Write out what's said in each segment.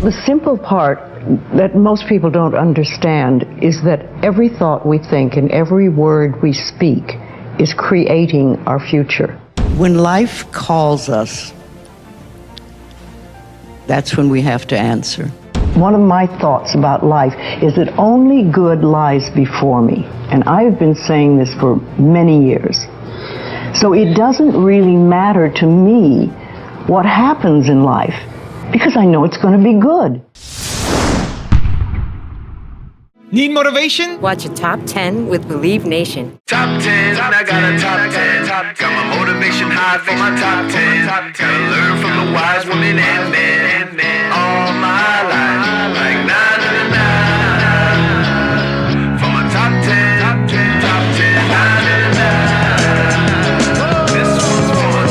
The simple part that most people don't understand is that every thought we think and every word we speak is creating our future. When life calls us, that's when we have to answer. One of my thoughts about life is that only good lies before me. And I've been saying this for many years. So it doesn't really matter to me what happens in life, because I know it's going to be good. Need motivation? Watch a Top 10 with Believe Nation. Top 10, I got a top 10. Got my motivation high for my top 10. Gotta learn from the wise women and men. All my life, like na na na na. For my top 10, top 10, na na na na. This one's for my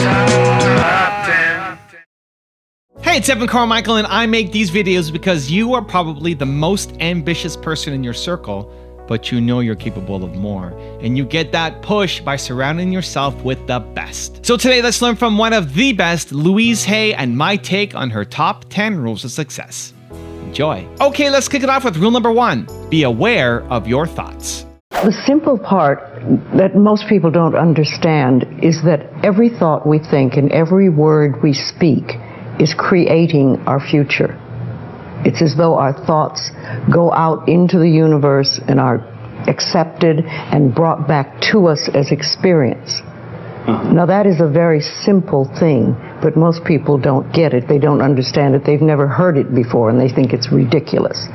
top 10. Hey, it's Evan Carmichael, and I make these videos because you are probably the most ambitious person in your circle, but you know you're capable of more. And you get that push by surrounding yourself with the best. So today, let's learn from one of the best, Louise Hay, and my take on her top 10 rules of success. Enjoy. Okay, let's kick it off with rule number 1. Be aware of your thoughts. The simple part that most people don't understand is that every thought we think and every word we speak is creating our future. It's as though our thoughts go out into the universe and are accepted and brought back to us as experience. Now that is a very simple thing, but most people don't get it. They don't understand it. They've never heard it before, and they think it's ridiculous.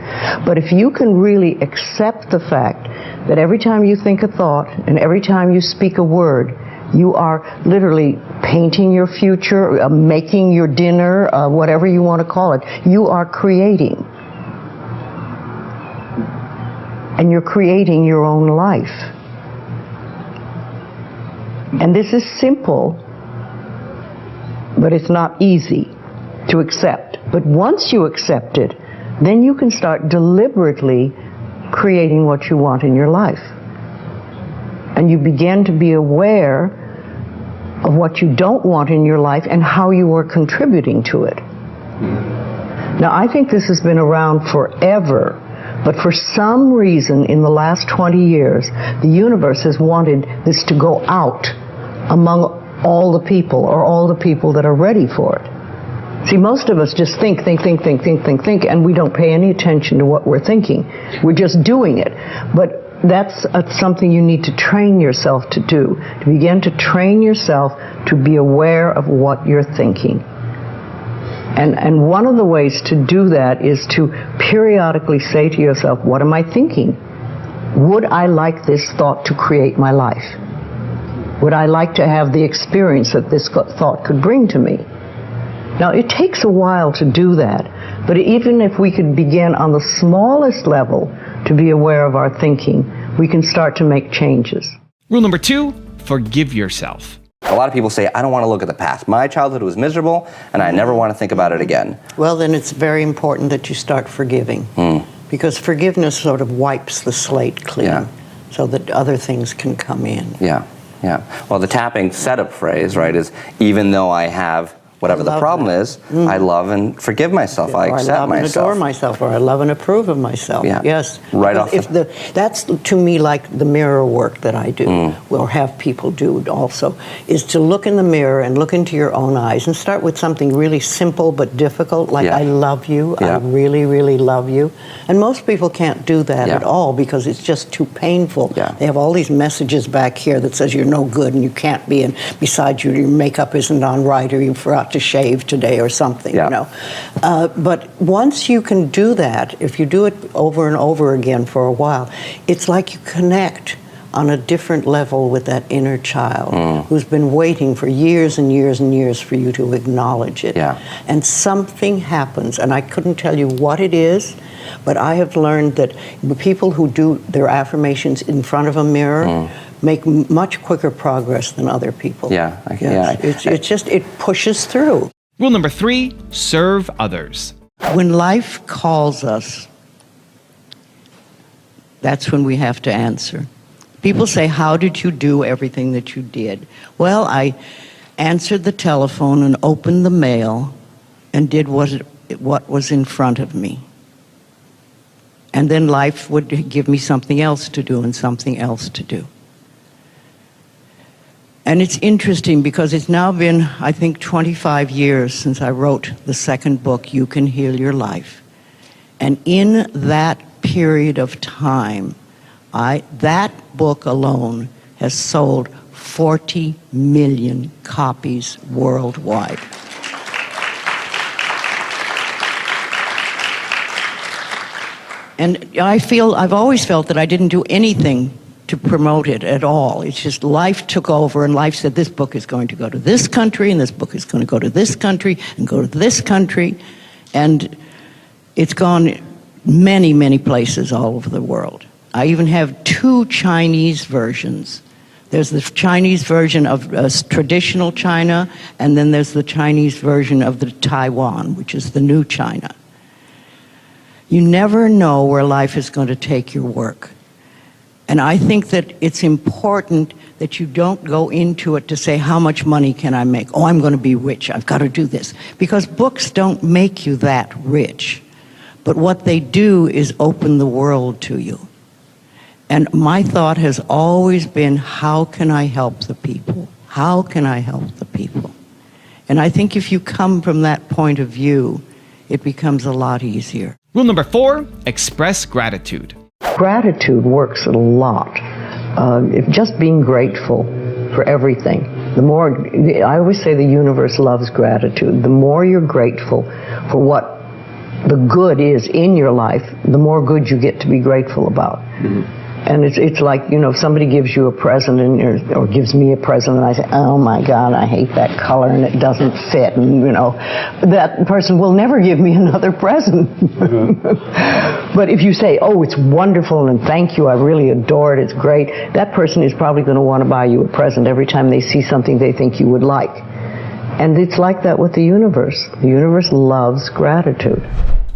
But if you can really accept the fact that every time you think a thought and every time you speak a word, you are literally painting your future, making your dinner, whatever you want to call it. You are creating. And you're creating your own life. And this is simple, but it's not easy to accept. But once you accept it, then you can start deliberately creating what you want in your life. And you begin to be aware of what you don't want in your life and how you are contributing to it. Now, I think this has been around forever, but for some reason in the last 20 years, the universe has wanted this to go out among all the people, or all the people that are ready for it. See, most of us just think, and we don't pay any attention to what we're thinking. We're just doing it. But that's something you need to train yourself to do, to begin to train yourself to be aware of what you're thinking. And one of the ways to do that is to periodically say to yourself, what am I thinking? Would I like this thought to create my life? Would I like to have the experience that this thought could bring to me? Now, it takes a while to do that, but even if we could begin on the smallest level to be aware of our thinking, we can start to make changes. Rule number 2, forgive yourself. A lot of people say, I don't want to look at the past. My childhood was miserable, and I never want to think about it again. Well, then it's very important that you start forgiving. Because forgiveness sort of wipes the slate clean, so that other things can come in. Yeah. Well, the tapping setup phrase, right, is even though I have whatever the problem is, I love and forgive myself. I accept myself. I love and adore myself, or I love and approve of myself. Yes. Right off. That's to me like the mirror work that I do, or have people do also, is to look in the mirror and look into your own eyes and start with something really simple but difficult, like I love you, I really, really love you. And most people can't do that at all because it's just too painful. They have all these messages back here that says you're no good and you can't be, and besides your makeup isn't on right, or you forgot to shave today or something, you know. But once you can do that, if you do it over and over again for a while, it's like you connect on a different level with that inner child who's been waiting for years and years and years for you to acknowledge it. And something happens, and I couldn't tell you what it is, but I have learned that the people who do their affirmations in front of a mirror make much quicker progress than other people. It's just, it pushes through. Rule number 3, serve others. When life calls us, that's when we have to answer. People say, how did you do everything that you did? Well, I answered the telephone and opened the mail and did what what was in front of me. And then life would give me something else to do and something else to do. And it's interesting because it's now been, I think, 25 years since I wrote the second book, You Can Heal Your Life. And in that period of time, that book alone has sold 40 million copies worldwide. And I've always felt that I didn't do anything to promote it at all. It's just life took over, and life said, this book is going to go to this country, and this book is going to go to this country, and go to this country. And it's gone many, many places all over the world. I even have 2 Chinese versions. There's the Chinese version of traditional China, and then there's the Chinese version of the Taiwan, which is the new China. You never know where life is going to take your work. And I think that it's important that you don't go into it to say, how much money can I make? Oh, I'm going to be rich. I've got to do this. Because books don't make you that rich. But what they do is open the world to you. And my thought has always been, how can I help the people? How can I help the people? And I think if you come from that point of view, it becomes a lot easier. Rule number 4, express gratitude. Gratitude works a lot. If just being grateful for everything. The more, I always say the universe loves gratitude. The more you're grateful for what the good is in your life, the more good you get to be grateful about. Mm-hmm. And it's like, you know, if somebody gives you a present or gives me a present and I say, oh my God, I hate that color and it doesn't fit, and you know, that person will never give me another present. Mm-hmm. But if you say, oh, it's wonderful and thank you, I really adore it, it's great, that person is probably going to want to buy you a present every time they see something they think you would like. And it's like that with the universe. The universe loves gratitude.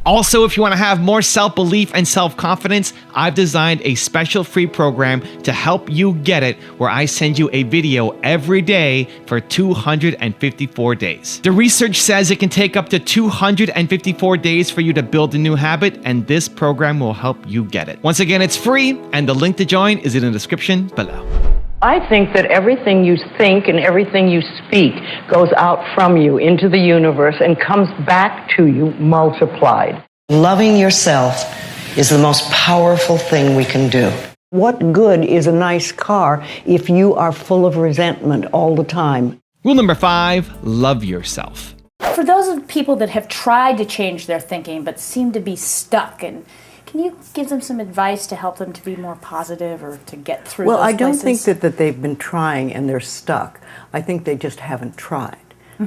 Also, if you want to have more self-belief and self-confidence, I've designed a special free program to help you get it, where I send you a video every day for 254 days. The research says it can take up to 254 days for you to build a new habit, and this program will help you get it. Once again, it's free, and the link to join is in the description below. I think that everything you think and everything you speak goes out from you into the universe and comes back to you multiplied. Loving yourself is the most powerful thing we can do. What good is a nice car if you are full of resentment all the time? Rule number 5, love yourself. For those of people that have tried to change their thinking but seem to be stuck, and can you give them some advice to help them to be more positive or to get through those places? Well, I don't think that they've been trying and they're stuck. I think they just haven't tried.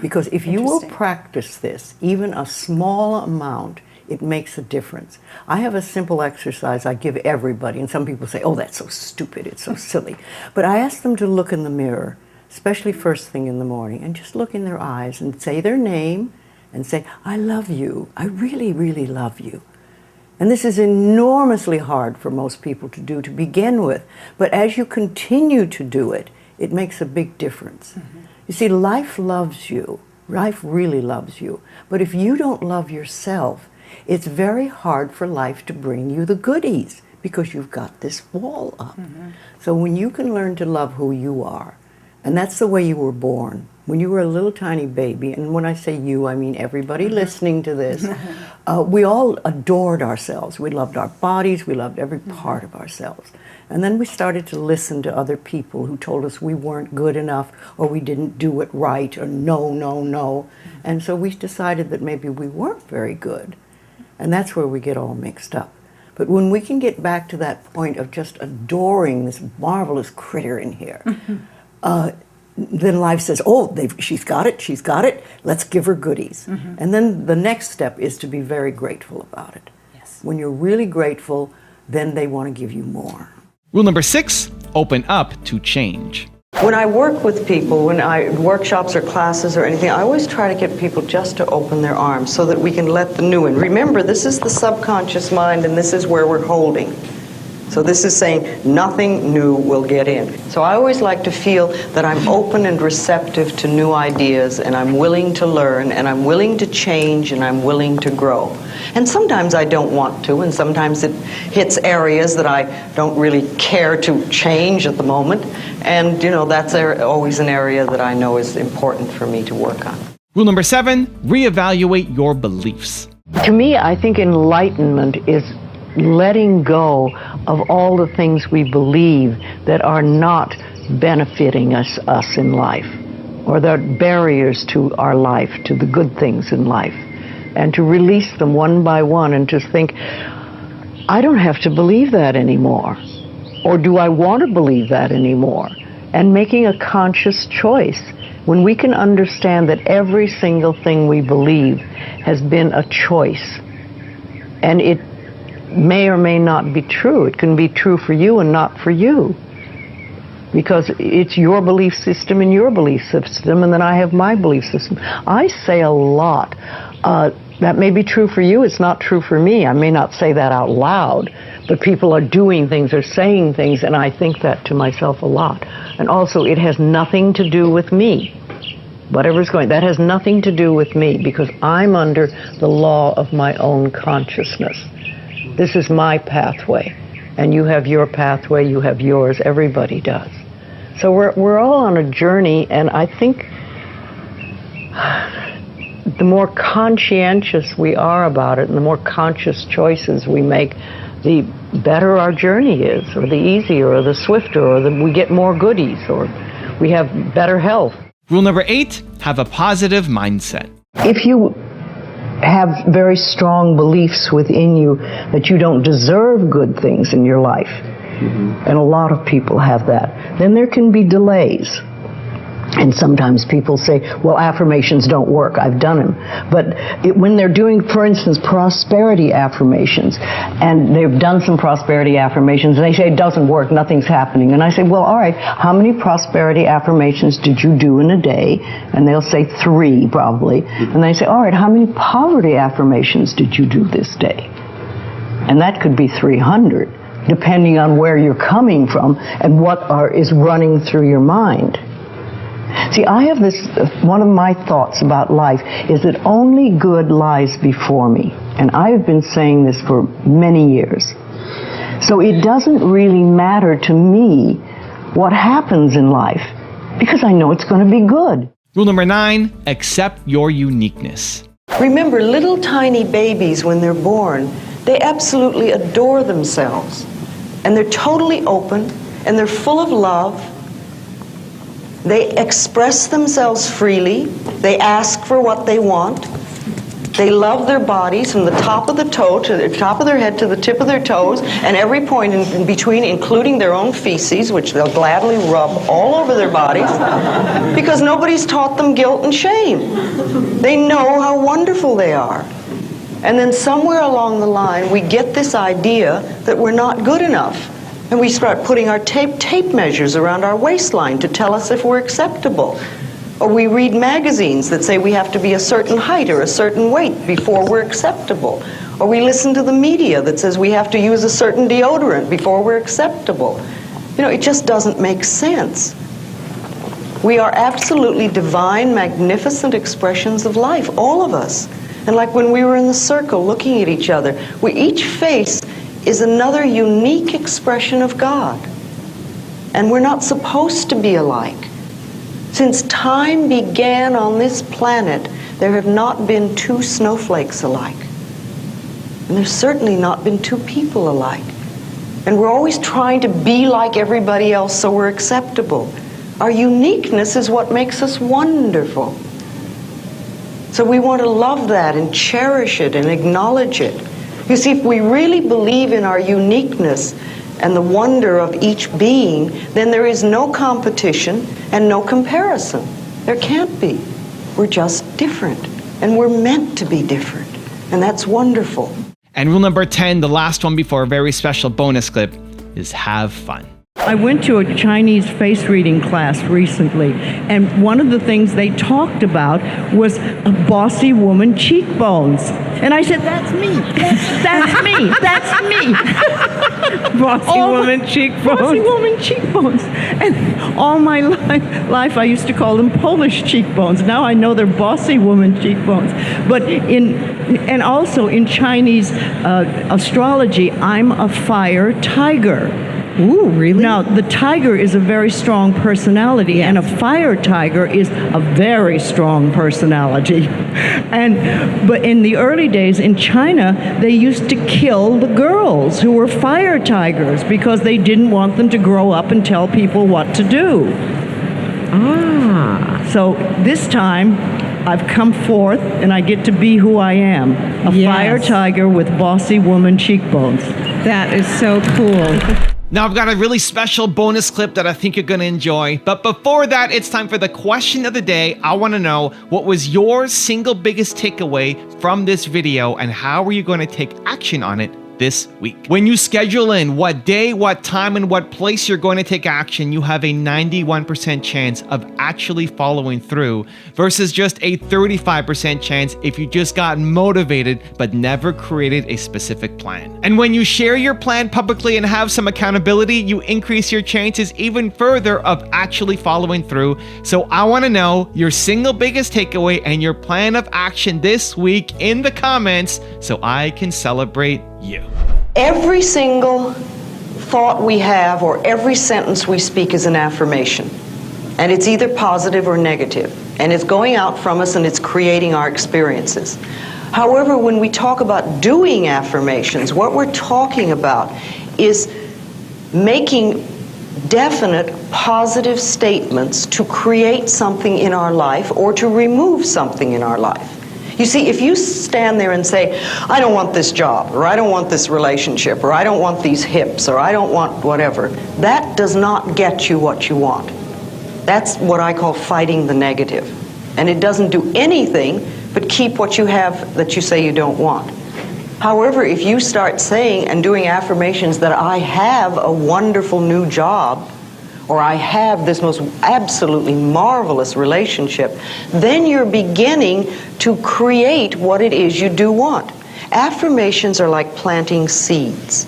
Because if you will practice this, even a small amount, it makes a difference. I have a simple exercise I give everybody, and some people say, oh, that's so stupid, it's so silly. But I ask them to look in the mirror, especially first thing in the morning, and just look in their eyes and say their name and say, I love you, I really, really love you. And this is enormously hard for most people to do to begin with. But as you continue to do it, it makes a big difference. Mm-hmm. You see, life loves you. Life really loves you. But if you don't love yourself, it's very hard for life to bring you the goodies because you've got this wall up. Mm-hmm. So when you can learn to love who you are, and that's the way you were born. When you were a little tiny baby, and when I say you, I mean everybody listening to this, we all adored ourselves. We loved our bodies, we loved every part of ourselves. And then we started to listen to other people who told us we weren't good enough, or we didn't do it right, or no, no, no. And so we decided that maybe we weren't very good. And that's where we get all mixed up. But when we can get back to that point of just adoring this marvelous critter in here, then life says, oh, she's got it, let's give her goodies. Mm-hmm. And then the next step is to be very grateful about it. Yes. When you're really grateful, then they want to give you more. Rule number 6, open up to change. When I work with people, when I workshops or classes or anything, I always try to get people just to open their arms so that we can let the new in. Remember, this is the subconscious mind, and this is where we're holding. So this is saying nothing new will get in. So I always like to feel that I'm open and receptive to new ideas, and I'm willing to learn, and I'm willing to change, and I'm willing to grow. And sometimes I don't want to, and sometimes it hits areas that I don't really care to change at the moment. And, you know, that's always an area that I know is important for me to work on. Rule number 7, reevaluate your beliefs. To me, I think enlightenment is letting go of all the things we believe that are not benefiting us in life, or that are barriers to our life, to the good things in life, and to release them one by one and to think, I don't have to believe that anymore, or do I want to believe that anymore? And making a conscious choice. When we can understand that every single thing we believe has been a choice, and it may or may not be true. It can be true for you and not for you, because it's your belief system and your belief system, and then I have my belief system. I say a lot, that may be true for you, it's not true for me. I may not say that out loud, but people are doing things or saying things, and I think that to myself a lot. And also, it has nothing to do with me. Whatever's going, that has nothing to do with me, because I'm under the law of my own consciousness. This is my pathway, and you have your pathway, you have yours, everybody does. So we're all on a journey, and I think the more conscientious we are about it, and the more conscious choices we make, the better our journey is, or the easier, or the swifter, or we get more goodies, or we have better health. Rule number 8, have a positive mindset. If you have very strong beliefs within you that you don't deserve good things in your life, and a lot of people have that, then there can be delays. And sometimes people say, well, affirmations don't work. I've done them. But when they're doing, for instance, prosperity affirmations, and they've done some prosperity affirmations, and they say it doesn't work, nothing's happening. And I say, well, all right, how many prosperity affirmations did you do in a day? And they'll say 3, probably. And they say, all right, how many poverty affirmations did you do this day? And that could be 300, depending on where you're coming from and what is running through your mind. See, I have this, one of my thoughts about life is that only good lies before me. And I have been saying this for many years. So it doesn't really matter to me what happens in life, because I know it's going to be good. Rule number 9, accept your uniqueness. Remember, little tiny babies, when they're born, they absolutely adore themselves. And they're totally open, and they're full of love. They express themselves freely. They ask for what they want. They love their bodies from the top of the toe to the top of their head to the tip of their toes, and every point in between, including their own feces, which they'll gladly rub all over their bodies, because nobody's taught them guilt and shame. They know how wonderful they are. And then somewhere along the line, we get this idea that we're not good enough. And we start putting our tape measures around our waistline to tell us if we're acceptable. Or we read magazines that say we have to be a certain height or a certain weight before we're acceptable. Or we listen to the media that says we have to use a certain deodorant before we're acceptable. You know, it just doesn't make sense. We are absolutely divine, magnificent expressions of life, all of us. And like when we were in the circle looking at each other, each face is another unique expression of God. And we're not supposed to be alike. Since time began on this planet, there have not been 2 snowflakes alike. And there's certainly not been 2 people alike. And we're always trying to be like everybody else so we're acceptable. Our uniqueness is what makes us wonderful. So we want to love that and cherish it and acknowledge it. You see, if we really believe in our uniqueness and the wonder of each being, then there is no competition and no comparison. There can't be. We're just different, and we're meant to be different, and that's wonderful. And rule number 10, the last one before a very special bonus clip, is have fun. I went to a Chinese face reading class recently, and one of the things they talked about was a bossy woman cheekbones. And I said, that's me. That's me. That's me. Bossy woman cheekbones. Bossy woman cheekbones. And all my life I used to call them Polish cheekbones. Now I know they're bossy woman cheekbones. But and also in Chinese astrology, I'm a fire tiger. Ooh, really? Now, the tiger is a very strong personality, and a fire tiger is a very strong personality. But in the early days in China, they used to kill the girls who were fire tigers because they didn't want them to grow up and tell people what to do. Ah. So this time, I've come forth, and I get to be who I am, a fire tiger with bossy woman cheekbones. That is so cool. Now I've got a really special bonus clip that I think you're going to enjoy. But before that, it's time for the question of the day. I want to know, what was your single biggest takeaway from this video, and how are you going to take action on it this week? When you schedule in what day, what time, and what place you're going to take action, you have a 91% chance of actually following through versus just a 35% chance if you just got motivated but never created a specific plan. And when you share your plan publicly and have some accountability, you increase your chances even further of actually following through. So I want to know your single biggest takeaway and your plan of action this week in the comments so I can celebrate you. Every single thought we have or every sentence we speak is an affirmation. And it's either positive or negative. And it's going out from us and it's creating our experiences. However, when we talk about doing affirmations, what we're talking about is making definite positive statements to create something in our life or to remove something in our life. You see, if you stand there and say, I don't want this job, or I don't want this relationship, or I don't want these hips, or I don't want whatever, that does not get you what you want. That's what I call fighting the negative. And it doesn't do anything but keep what you have that you say you don't want. However, if you start saying and doing affirmations that I have a wonderful new job, or I have this most absolutely marvelous relationship, then you're beginning to create what it is you do want. Affirmations are like planting seeds.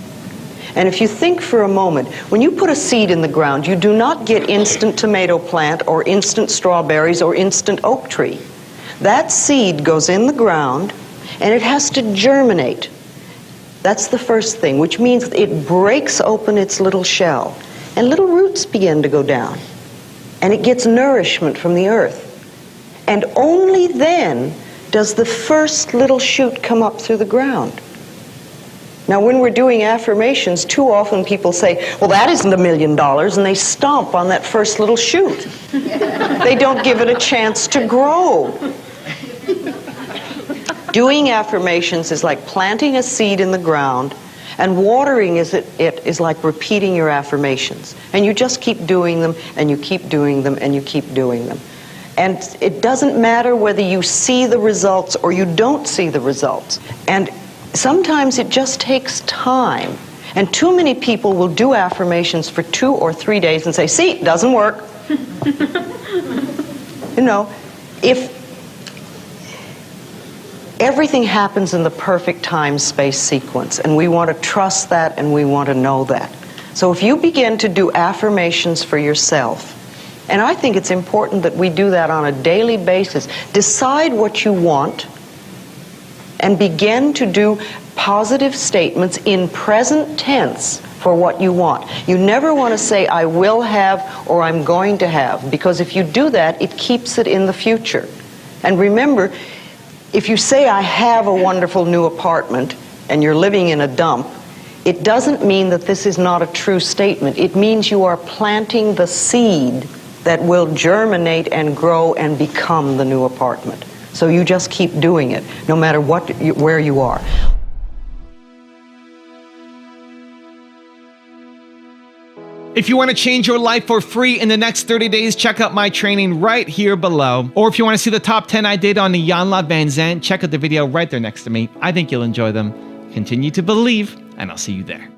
And if you think for a moment, when you put a seed in the ground, you do not get instant tomato plant or instant strawberries or instant oak tree. That seed goes in the ground and it has to germinate. That's the first thing, which means it breaks open its little shell. And little roots begin to go down. And it gets nourishment from the earth. And only then does the first little shoot come up through the ground. Now, when we're doing affirmations, too often people say, well, that isn't $1 million, and they stomp on that first little shoot. They don't give it a chance to grow. Doing affirmations is like planting a seed in the ground, and watering it is like repeating your affirmations. And you just keep doing them, and you keep doing them, and you keep doing them. And it doesn't matter whether you see the results or you don't see the results. And sometimes it just takes time. And too many people will do affirmations for 2 or 3 days and say, see, it doesn't work. You know, if everything happens in the perfect time-space sequence, and we want to trust that and we want to know that. So if you begin to do affirmations for yourself, and I think it's important that we do that on a daily basis, decide what you want and begin to do positive statements in present tense for what you want. You never want to say, I will have or I'm going to have, because if you do that, it keeps it in the future. And remember, if you say, I have a wonderful new apartment, and you're living in a dump, it doesn't mean that this is not a true statement. It means you are planting the seed that will germinate and grow and become the new apartment. So you just keep doing it, no matter where you are. If you want to change your life for free in the next 30 days, check out my training right here below. Or if you want to see the top 10 I did on the Iyanla Vanzant, check out the video right there next to me. I think you'll enjoy them. Continue to believe, and I'll see you there.